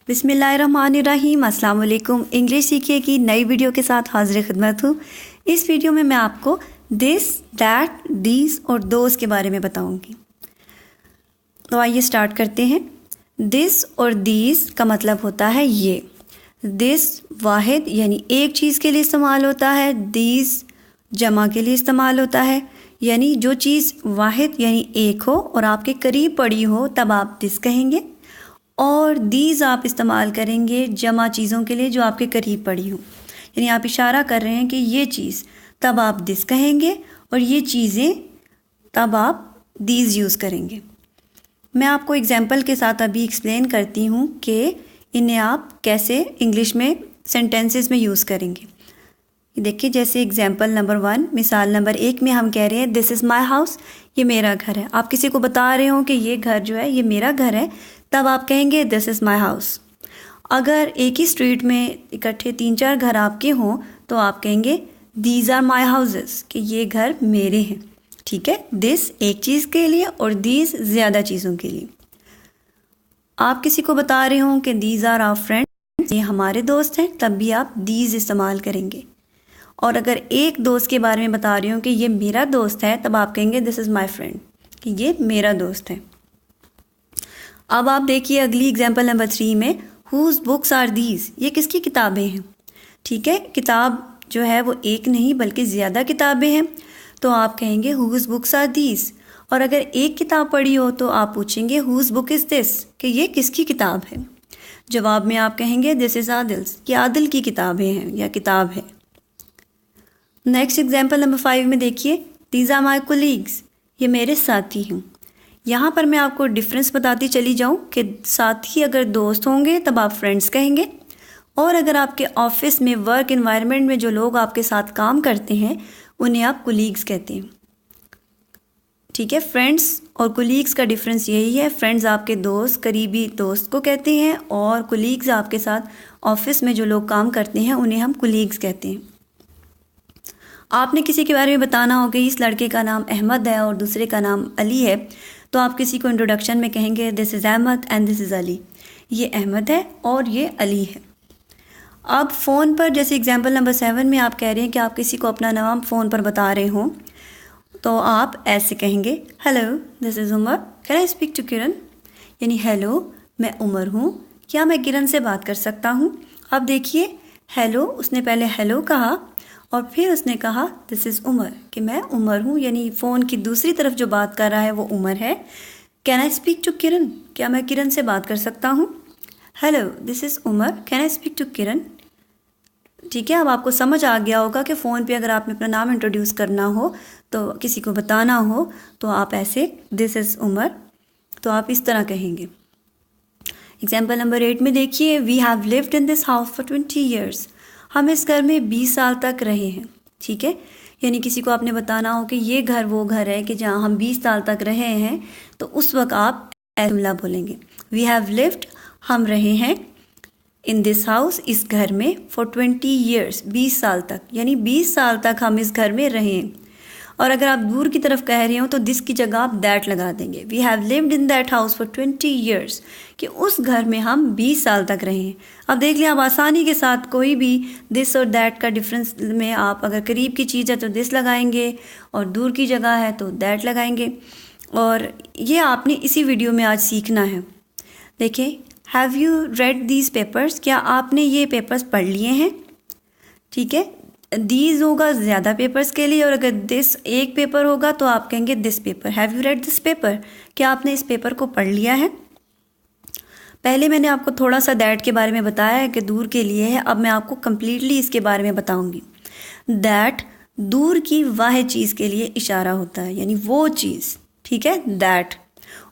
बिस्मिल्लाहिर्रहमानिर्रहीम। अस्सलाम वालेकुम। इंग्लिश सीखिए की नई वीडियो के साथ हाजिर खिदमत हूँ। इस वीडियो में मैं आपको दिस, दैट, दीज और दोज के बारे में बताऊँगी। तो आइए स्टार्ट करते हैं। दिस और दीज का मतलब होता है ये। दिस वाहिद यानी एक चीज़ के लिए इस्तेमाल होता है। दीज जमा के लिए इस्तेमाल होता है, यानी जो चीज़ वाहिद यानी एक हो और आपके करीब पड़ी हो तब आप दिस कहेंगे। और दीज आप इस्तेमाल करेंगे जमा चीज़ों के लिए जो आपके करीब पड़ी हो, यानी आप इशारा कर रहे हैं कि ये चीज़, तब आप दिस कहेंगे। और ये चीज़ें तब आप दीज यूज़ करेंगे। मैं आपको एग्जांपल के साथ अभी एक्सप्लेन करती हूँ कि इन्हें आप कैसे इंग्लिश में सेंटेंसेस में यूज़ करेंगे। देखिए, जैसे एग्जांपल नंबर 1, मिसाल नंबर 1 में हम कह रहे हैं दिस इज़ माई हाउस, ये मेरा घर है। आप किसी को बता रहे हो कि ये घर जो है ये मेरा घर है, तब आप कहेंगे दिस इज़ माई हाउस। अगर एक ही स्ट्रीट में इकट्ठे 3-4 घर आपके हों तो आप कहेंगे दीज आर माई हाउसेस, कि ये घर मेरे हैं। ठीक है, दिस एक चीज़ के लिए और दीज ज़्यादा चीज़ों के लिए। आप किसी को बता रहे हो कि दीज आर आवर फ्रेंड्स, ये हमारे दोस्त हैं, तब भी आप दीज इस्तेमाल करेंगे। और अगर एक दोस्त के बारे में बता रही हूँ कि ये मेरा दोस्त है, तब आप कहेंगे दिस इज़ माई फ्रेंड, कि ये मेरा दोस्त है। अब आप देखिए अगली एग्जांपल नंबर 3 में, हुज बुक्स आर दीज, ये किसकी किताबें हैं। ठीक है, किताब जो है वो एक नहीं बल्कि ज़्यादा किताबें हैं, तो आप कहेंगे हुज बुक्स आर दीज। और अगर एक किताब पढ़ी हो तो आप पूछेंगे हुज बुक इज़ दिस, कि ये किसकी किताब है। जवाब में आप कहेंगे दिस इज़ आदिल्स, कि आदिल की किताबें हैं या किताब है। नेक्स्ट एग्जाम्पल नंबर 5 में देखिए, दीज आर माई कोलीग्स, ये मेरे साथी हैं। यहाँ पर मैं आपको डिफरेंस बताती चली जाऊँ कि साथी अगर दोस्त होंगे तब आप फ्रेंड्स कहेंगे, और अगर आपके ऑफिस में वर्क इन्वायरमेंट में जो लोग आपके साथ काम करते हैं उन्हें आप कोलीग्स कहते हैं। ठीक है, फ्रेंड्स और कोलीग्स का डिफरेंस यही है। फ्रेंड्स आपके दोस्त, करीबी दोस्त को कहते हैं, और कोलीग्स आपके साथ ऑफिस में जो लोग काम करते हैं उन्हें हम कोलीग्स कहते हैं। आपने किसी के बारे में बताना हो कि इस लड़के का नाम अहमद है और दूसरे का नाम अली है, तो आप किसी को इंट्रोडक्शन में कहेंगे this is Ahmad and this is Ali, ये अहमद है और ये अली है। अब फ़ोन पर, जैसे एग्जांपल नंबर 7 में आप कह रहे हैं कि आप किसी को अपना नाम फ़ोन पर बता रहे हों, तो आप ऐसे कहेंगे hello this is Umar, can I speak to Kiran, यानी हेलो मैं उमर हूँ, क्या मैं किरण से बात कर सकता हूँ। अब देखिए, हेलो, उसने पहले हेलो कहा और फिर उसने कहा दिस इज़ उमर, कि मैं उमर हूँ, यानी फ़ोन की दूसरी तरफ जो बात कर रहा है वो उमर है। Can I speak to Kiran, क्या मैं किरण से बात कर सकता हूँ। Hello this is Umar, can I speak to Kiran. ठीक है, अब आपको समझ आ गया होगा कि फ़ोन पे अगर आपने अपना नाम इंट्रोड्यूस करना हो, तो किसी को बताना हो, तो आप ऐसे दिस इज़ उमर, तो आप इस तरह कहेंगे। एग्जाम्पल नंबर 8 में देखिए, we have lived in this house for 20 years, हम इस घर में 20 साल तक रहे हैं। ठीक है, यानी किसी को आपने बताना हो कि ये घर वो घर है कि जहाँ हम 20 साल तक रहे हैं, तो उस वक्त आप जुमला बोलेंगे, वी हैव लिव्ड, हम रहे हैं, इन दिस हाउस, इस घर में, फॉर 20 ईयर्स, 20 साल तक, यानी 20 साल तक हम इस घर में रहे हैं। और अगर आप दूर की तरफ कह रहे हो तो दिस की जगह आप दैट लगा देंगे, we have lived in that house for 20 years, कि उस घर में हम 20 साल तक रहे हैं। अब देख लिया, आप आसानी के साथ कोई भी दिस और दैट का डिफरेंस में, आप अगर करीब की चीज़ है तो दिस लगाएंगे और दूर की जगह है तो दैट लगाएंगे। और ये आपने इसी वीडियो में आज सीखना है। देखिए, have you read these papers, क्या आपने ये पेपर्स पढ़ लिए हैं। ठीक है, दीज होगा ज़्यादा पेपर्स के लिए, और अगर दिस एक पेपर होगा तो आप कहेंगे this paper. Have you read this paper, क्या आपने इस पेपर को पढ़ लिया है। पहले मैंने आपको थोड़ा सा दैट के बारे में बताया है कि दूर के लिए है, अब मैं आपको कम्प्लीटली इसके बारे में बताऊंगी। दैट दूर की वाह चीज़ के लिए इशारा होता है, यानी वो चीज़। ठीक है, दैट।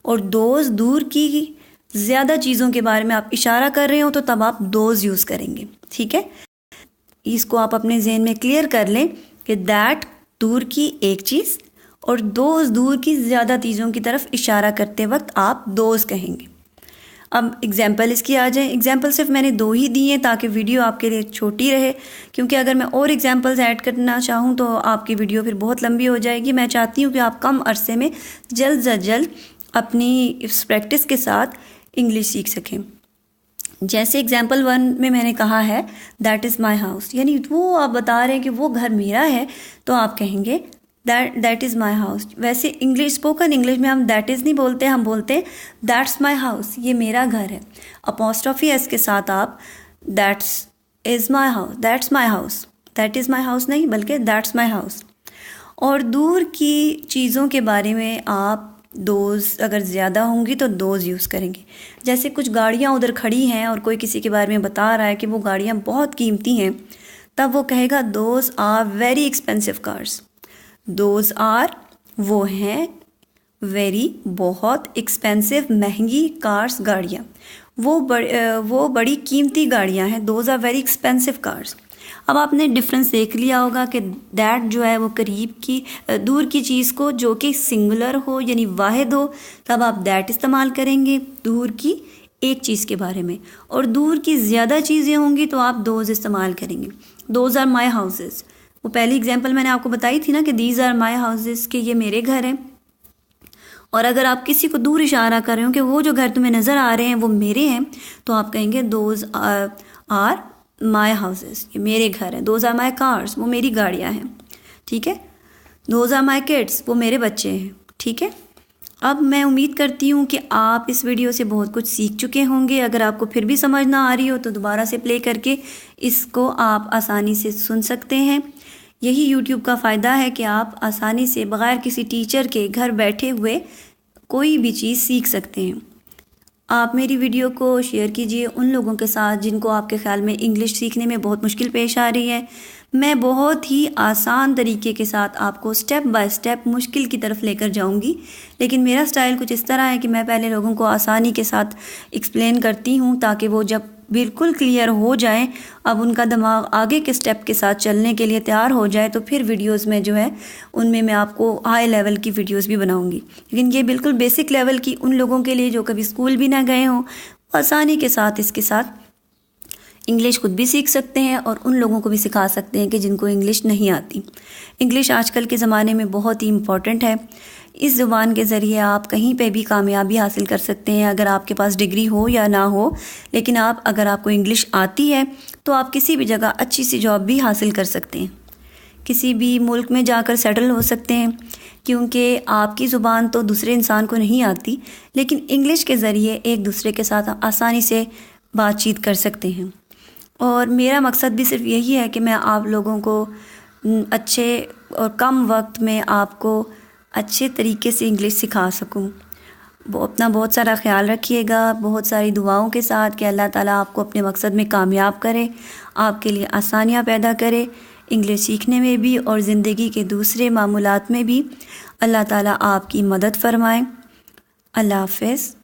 और दोज दूर की ज़्यादा चीज़ों के बारे में आप इशारा कर रहे हो तो तब आप दोज यूज़ करेंगे। ठीक है, इसको आप अपने जहन में क्लियर कर लें कि दैट दूर की एक चीज़ और दोज दूर की ज़्यादा चीज़ों की तरफ इशारा करते वक्त आप दोज कहेंगे। अब एग्जाम्पल इसकी आ जाए। एग्जाम्पल सिर्फ मैंने 2 ही दिए हैं ताकि वीडियो आपके लिए छोटी रहे, क्योंकि अगर मैं और एग्जाम्पल्स ऐड करना चाहूँ तो आपकी वीडियो फिर बहुत लंबी हो जाएगी। मैं चाहती हूँ कि आप कम अरसे में जल्द से जल्द अपनी इस प्रैक्टिस के साथ इंग्लिश सीख सकें। जैसे एग्जाम्पल 1 में मैंने कहा है दैट इज़ माई हाउस, यानी वो आप बता रहे हैं कि वो घर मेरा है, तो आप कहेंगे दैट इज़ माई हाउस। वैसे इंग्लिश, स्पोकन इंग्लिश में हम दैट इज़ नहीं बोलते, हम बोलते हैं दैट्स माई हाउस, ये मेरा घर है। अपॉस्ट्रोफी एस के साथ आप that's is my house, that's my house, that is my house नहीं बल्कि दैट्स माई हाउस। और दूर की चीज़ों के बारे में आप दोज अगर ज़्यादा होंगी तो दोज यूज़ करेंगे। जैसे कुछ गाड़ियाँ उधर खड़ी हैं और कोई किसी के बारे में बता रहा है कि वो गाड़ियाँ बहुत कीमती हैं, तब वो कहेगा those are very expensive cars. Those are, वो हैं, वेरी, बहुत, एक्सपेंसिव, महंगी, कार्स, गाड़ियाँ, वो बड़ी कीमती गाड़ियाँ हैं। Those are very expensive cars. अब आपने डिफरेंस देख लिया होगा कि दैट जो है वो करीब की, दूर की चीज़ को जो कि सिंगुलर हो यानी वाहिद हो, तब आप दैट इस्तेमाल करेंगे दूर की एक चीज़ के बारे में। और दूर की ज़्यादा चीज़ें होंगी तो आप दोज इस्तेमाल करेंगे। दोज आर माई हाउसेस, वो पहली एग्जांपल मैंने आपको बताई थी ना कि दीज आर माई हाउसेस, कि ये मेरे घर हैं। और अगर आप किसी को दूर इशारा कर रहे हो कि वो जो घर तुम्हें नज़र आ रहे हैं वो मेरे हैं, तो आप कहेंगे दोज आर माई हाउसेस, ये मेरे घर हैं। दोज आर माई कार्स, वो मेरी गाड़ियाँ हैं, ठीक है। दोज आर माई किड्स, वो मेरे बच्चे हैं, ठीक है। अब मैं उम्मीद करती हूँ कि आप इस वीडियो से बहुत कुछ सीख चुके होंगे। अगर आपको फिर भी समझ ना आ रही हो तो दोबारा से प्ले करके इसको आप आसानी से सुन सकते हैं। यही यूट्यूब का फ़ायदा है कि आप आसानी से बग़ैर किसी टीचर के घर बैठे हुए कोई भी चीज़ सीख सकते हैं। आप मेरी वीडियो को शेयर कीजिए उन लोगों के साथ जिनको आपके ख़्याल में इंग्लिश सीखने में बहुत मुश्किल पेश आ रही है। मैं बहुत ही आसान तरीके के साथ आपको स्टेप बाय स्टेप मुश्किल की तरफ लेकर जाऊंगी, लेकिन मेरा स्टाइल कुछ इस तरह है कि मैं पहले लोगों को आसानी के साथ एक्सप्लेन करती हूं ताकि वो जब बिल्कुल क्लियर हो जाए, अब उनका दिमाग आगे के स्टेप के साथ चलने के लिए तैयार हो जाए, तो फिर वीडियोस में जो है उनमें मैं आपको हाई लेवल की वीडियोस भी बनाऊंगी। लेकिन ये बिल्कुल बेसिक लेवल की उन लोगों के लिए जो कभी स्कूल भी ना गए हों, आसानी के साथ इसके साथ इंग्लिश खुद भी सीख सकते हैं और उन लोगों को भी सिखा सकते हैं कि जिनको इंग्लिश नहीं आती। इंग्लिश आजकल के ज़माने में बहुत ही इम्पॉर्टेंट है। इस ज़ुबान के ज़रिए आप कहीं पे भी कामयाबी हासिल कर सकते हैं, अगर आपके पास डिग्री हो या ना हो। लेकिन अगर आपको इंग्लिश आती है तो आप किसी भी जगह अच्छी सी जॉब भी हासिल कर सकते हैं, किसी भी मुल्क में जाकर सेटल हो सकते हैं, क्योंकि आपकी ज़ुबान तो दूसरे इंसान को नहीं आती, लेकिन इंग्लिश के ज़रिए एक दूसरे के साथ आसानी से बातचीत कर सकते हैं। और मेरा मकसद भी सिर्फ यही है कि मैं आप लोगों को अच्छे और कम वक्त में आपको अच्छे तरीके से इंग्लिश सिखा सकूं। वो अपना बहुत सारा ख्याल रखिएगा, बहुत सारी दुआओं के साथ कि अल्लाह ताला आपको अपने मकसद में कामयाब करे, आपके लिए आसानियां पैदा करे इंग्लिश सीखने में भी और ज़िंदगी के दूसरे मामूलात में भी। अल्लाह ताला आपकी मदद फरमाए। अल्लाह हाफ़िज़।